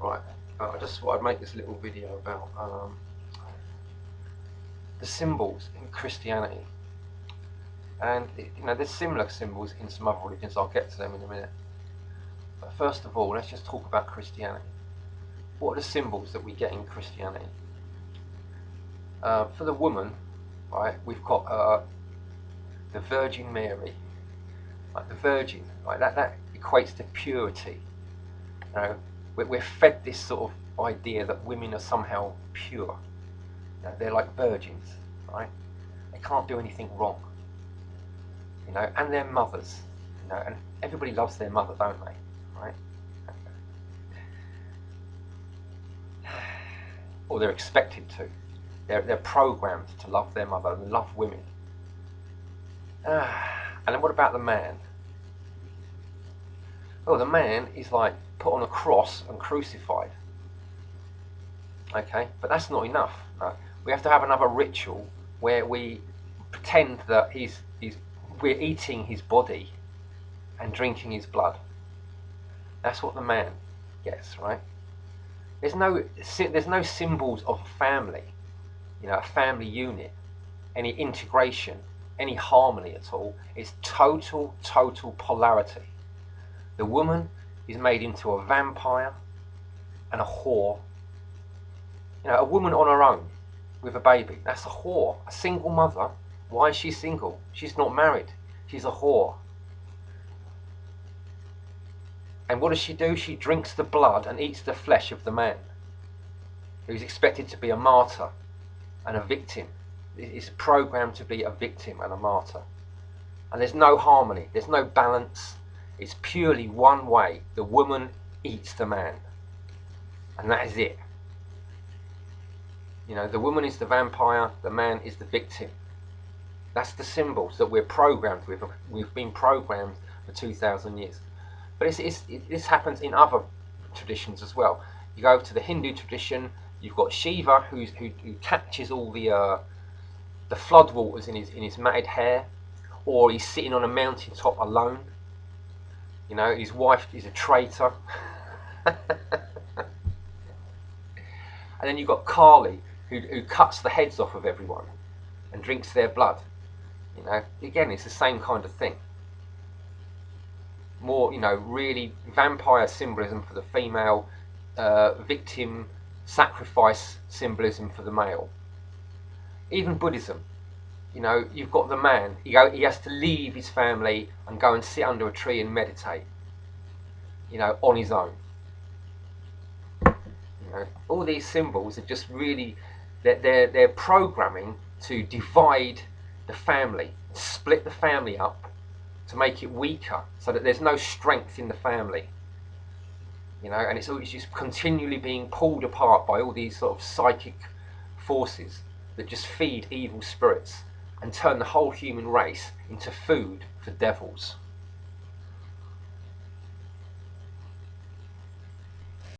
Right, I just thought I'd make this little video about the symbols in Christianity. And there's similar symbols in some other religions. I'll get to them in a minute. But first of all, let's just talk about Christianity. What are the symbols that we get in Christianity? For the woman, right, we've got the Virgin Mary, like the Virgin, like that equates to purity. We're fed this sort of idea that women are somehow pure. They're like virgins, right? They can't do anything wrong. And they're mothers, and everybody loves their mother, don't they? Right? Or they're expected to. They're programmed to love their mother and love women. And then what about the man? Well, the man is like put on a cross and crucified. Okay, but that's not enough. No. We have to have another ritual where we pretend that we're eating his body and drinking his blood. That's what the man gets, right? There's no symbols of family, a family unit, any integration, any harmony at all. It's total polarity. The woman is made into a vampire and a whore. A woman on her own with a baby, that's a whore. A single mother, why is she single? She's not married. She's a whore. And what does she do? She drinks the blood and eats the flesh of the man who's expected to be a martyr and a victim. It's programmed to be a victim and a martyr. And there's no harmony, there's no balance. It's purely one way. The woman eats the man. And that is it. The woman is the vampire, the man is the victim. That's the symbols that we're programmed with. We've been programmed for 2,000 years. But this happens in other traditions as well. You go to the Hindu tradition, you've got Shiva who catches all the floodwaters in his matted hair, or he's sitting on a mountaintop alone. His wife is a traitor. And then you've got Kali who cuts the heads off of everyone and drinks their blood. Again, it's the same kind of thing. More, really vampire symbolism for the female, victim sacrifice symbolism for the male. Even Buddhism, you've got the man. He has to leave his family and go and sit under a tree and meditate, on his own. All these symbols are just really, they're programming to divide the family, split the family up, to make it weaker, so that there's no strength in the family. And it's just continually being pulled apart by all these sort of psychic forces that just feed evil spirits and turn the whole human race into food for devils.